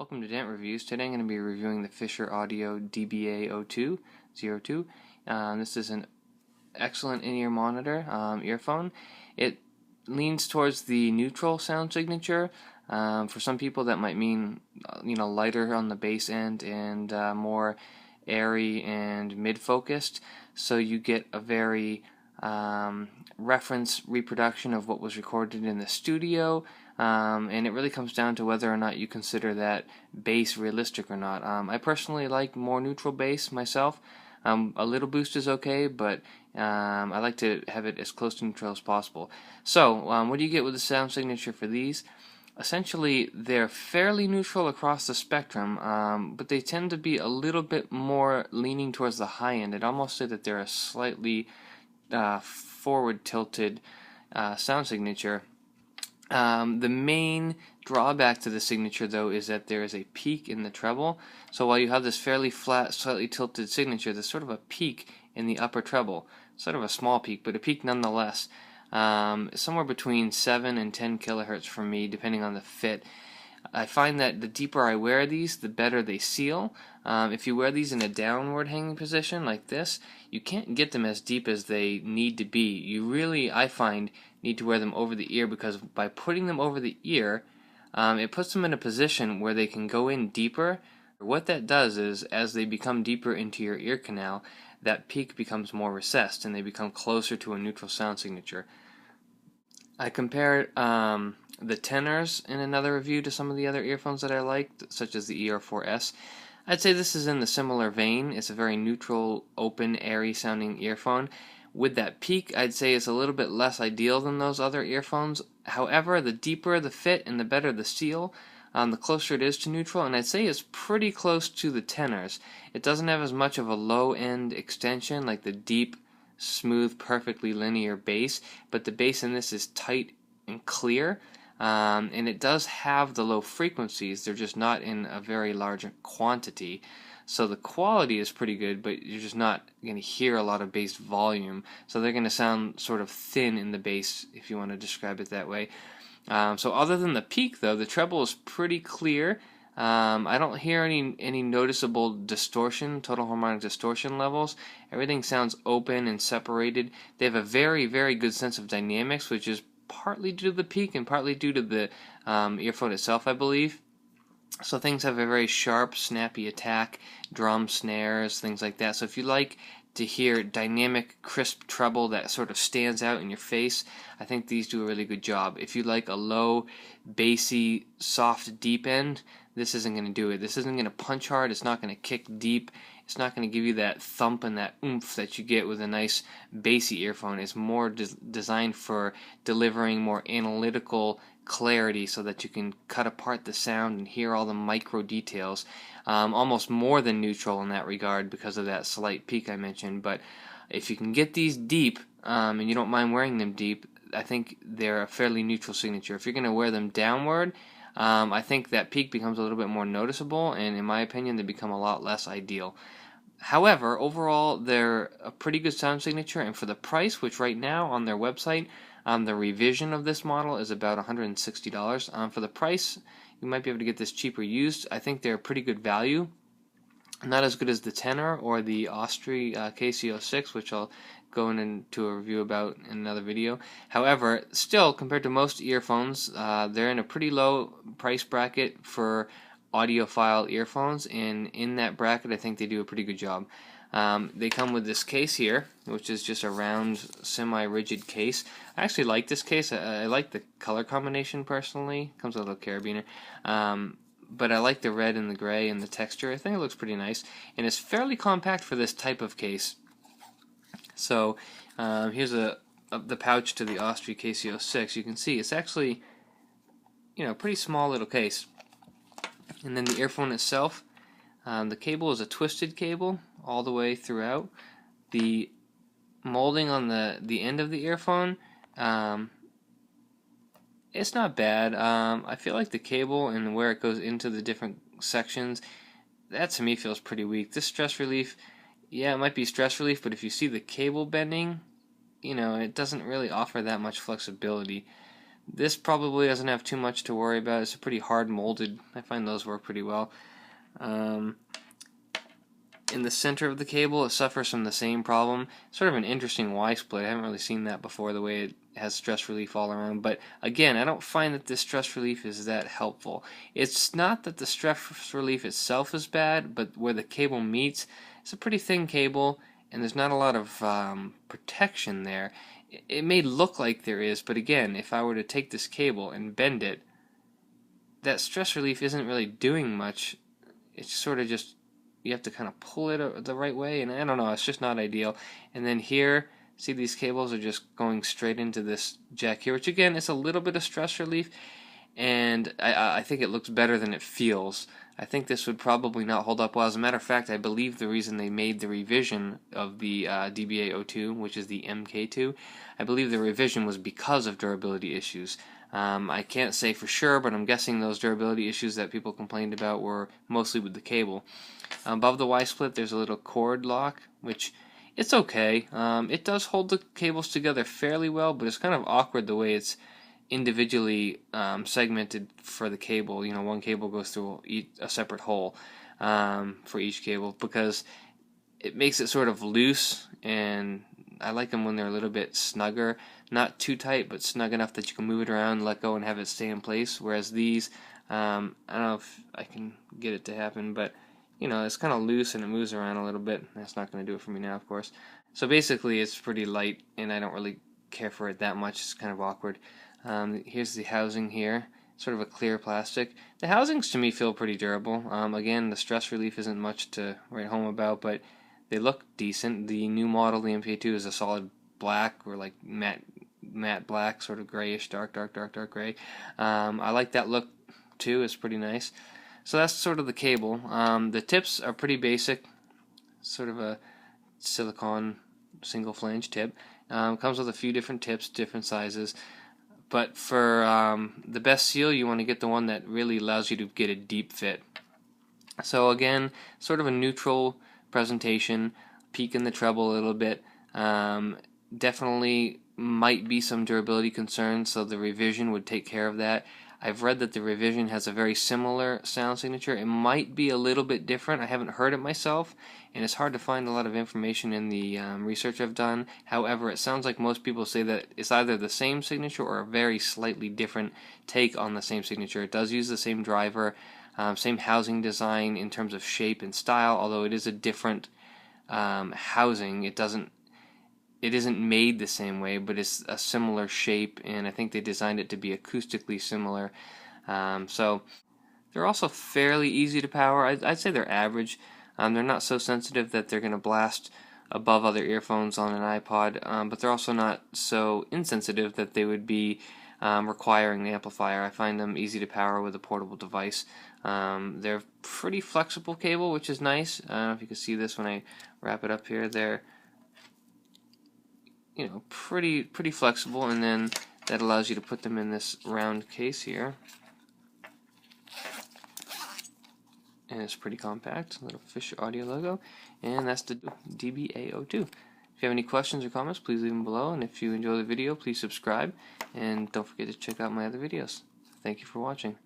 Welcome to dentReviews. Today I'm going to be reviewing the Fischer Audio DBA-02. This is an excellent in-ear monitor earphone. It leans towards the neutral sound signature. For some people that might mean lighter on the bass end and more airy and mid-focused. So you get a very reference reproduction of what was recorded in the studio. And it really comes down to whether or not you consider that bass realistic or not. I personally like more neutral bass myself. A little boost is okay, but I like to have it as close to neutral as possible. So, what do you get with the sound signature for these? Essentially, they're fairly neutral across the spectrum, but they tend to be a little bit more leaning towards the high end. I'd almost say that they're a slightly forward-tilted sound signature. The main drawback to the signature, though, is that there is a peak in the treble. So while you have this fairly flat, slightly tilted signature, there's sort of a peak in the upper treble. Sort of a small peak, but a peak nonetheless. Somewhere between 7 and 10 kilohertz for me, depending on the fit. I find that the deeper I wear these, the better they seal. If you wear these in a downward hanging position like this, you can't get them as deep as they need to be. You really, I find, need to wear them over the ear, because by putting them over the ear, it puts them in a position where they can go in deeper. What that does is, as they become deeper into your ear canal, that peak becomes more recessed and they become closer to a neutral sound signature. I compared the tenors in another review to some of the other earphones that I liked, such as the ER4S. I'd say this is in the similar vein. It's a very neutral, open, airy sounding earphone. With that peak, I'd say it's a little bit less ideal than those other earphones. However, the deeper the fit and the better the seal, the closer it is to neutral, and I'd say it's pretty close to the tenors. It doesn't have as much of a low-end extension like the deep, smooth, perfectly linear bass, but the bass in this is tight and clear, and it does have the low frequencies. They're just not in a very large quantity. So the quality is pretty good, but you're just not going to hear a lot of bass volume. So they're going to sound sort of thin in the bass, if you want to describe it that way. So other than the peak, though, the treble is pretty clear. I don't hear any noticeable distortion, total harmonic distortion levels. Everything sounds open and separated. They have a very, very good sense of dynamics, which is partly due to the peak and partly due to the earphone itself, I believe. So things have a very sharp, snappy attack, drum, snares, things like that. So if you like to hear dynamic, crisp treble that sort of stands out in your face, I think these do a really good job. If you like a low, bassy, soft, deep end, this isn't going to do it. This isn't going to punch hard. It's not going to kick deep. It's not going to give you that thump and that oomph that you get with a nice bassy earphone. It's more designed for delivering more analytical clarity so that you can cut apart the sound and hear all the micro details. Almost more than neutral in that regard because of that slight peak I mentioned. But if you can get these deep, and you don't mind wearing them deep, I think they're a fairly neutral signature. If you're going to wear them downward, I think that peak becomes a little bit more noticeable, and in my opinion, they become a lot less ideal. However, overall, they're a pretty good sound signature, and for the price, which right now on their website, the revision of this model is about $160. For the price, you might be able to get this cheaper used. I think they're a pretty good value. Not as good as the tenor or the Osprey KC06, which I'll go into a review about in another video. However, still, compared to most earphones, they're in a pretty low price bracket for audiophile earphones, and in that bracket I think they do a pretty good job. They come with this case here, which is just a round, semi-rigid case. I actually like this case. I like the color combination personally. Comes with a little carabiner. But I like the red and the gray and the texture. I think it looks pretty nice, and it's fairly compact for this type of case. So here's the pouch to the Osprey KC06. You can see it's actually a pretty small little case. And then the earphone itself, the cable is a twisted cable all the way throughout. The molding on the end of the earphone, it's not bad. I feel like the cable and where it goes into the different sections, that to me feels pretty weak. This stress relief, yeah, it might be stress relief, but if you see the cable bending, it doesn't really offer that much flexibility. This probably doesn't have too much to worry about. It's a pretty hard molded. I find those work pretty well. In the center of the cable, it suffers from the same problem. Sort of an interesting Y-split. I haven't really seen that before, the way it has stress relief all around. But again, I don't find that this stress relief is that helpful. It's not that the stress relief itself is bad, but where the cable meets, it's a pretty thin cable, and there's not a lot of protection there. It may look like there is, but again, if I were to take this cable and bend it, that stress relief isn't really doing much. It's sort of just, you have to kind of pull it the right way, and I don't know, it's just not ideal. And then here, see, these cables are just going straight into this jack here, which again is a little bit of stress relief, and I think it looks better than it feels. I think this would probably not hold up well. As a matter of fact, I believe the reason they made the revision of the DBA-02, which is the MK2, I believe the revision was because of durability issues. I can't say for sure, but I'm guessing those durability issues that people complained about were mostly with the cable. Above the Y-split, there's a little cord lock, which it's okay. It does hold the cables together fairly well, but it's kind of awkward the way it's individually segmented for the cable. You know, one cable goes through a separate hole for each cable, because it makes it sort of loose, and I like them when they're a little bit snugger, not too tight, but snug enough that you can move it around, let go, and have it stay in place. Whereas these, I don't know if I can get it to happen, but you know, it's kind of loose and it moves around a little bit. That's not going to do it for me now, of course. So basically, it's pretty light, and I don't really care for it that much. It's kind of awkward. Here's the housing here, sort of a clear plastic. The housings to me feel pretty durable. Again, the stress relief isn't much to write home about, but they look decent. The new model, the MK2, is a solid black, or like matte black, sort of grayish, dark gray. I like that look too. It's pretty nice. So that's sort of the cable. The tips are pretty basic, sort of a silicone single flange tip. Comes with a few different tips, different sizes. But for the best seal, you want to get the one that really allows you to get a deep fit. So again, sort of a neutral presentation, peak in the treble a little bit. Definitely might be some durability concerns, so the revision would take care of that. I've read that the revision has a very similar sound signature. It might be a little bit different. I haven't heard it myself, and it's hard to find a lot of information in the research I've done. However, it sounds like most people say that it's either the same signature or a very slightly different take on the same signature. It does use the same driver, same housing design in terms of shape and style, although it is a different housing. It isn't made the same way, but it's a similar shape, and I think they designed it to be acoustically similar. So they're also fairly easy to power. I'd say they're average. They're not so sensitive that they're going to blast above other earphones on an iPod, but they're also not so insensitive that they would be requiring the amplifier. I find them easy to power with a portable device. They're pretty flexible cable, which is nice. I don't know if you can see this when I wrap it up here. They're pretty flexible, and then that allows you to put them in this round case here, and it's pretty compact. Little Fischer audio logo, and that's the DBA-02. If you have any questions or comments, please leave them below, and if you enjoy the video, please subscribe, and don't forget to check out my other videos. Thank you for watching.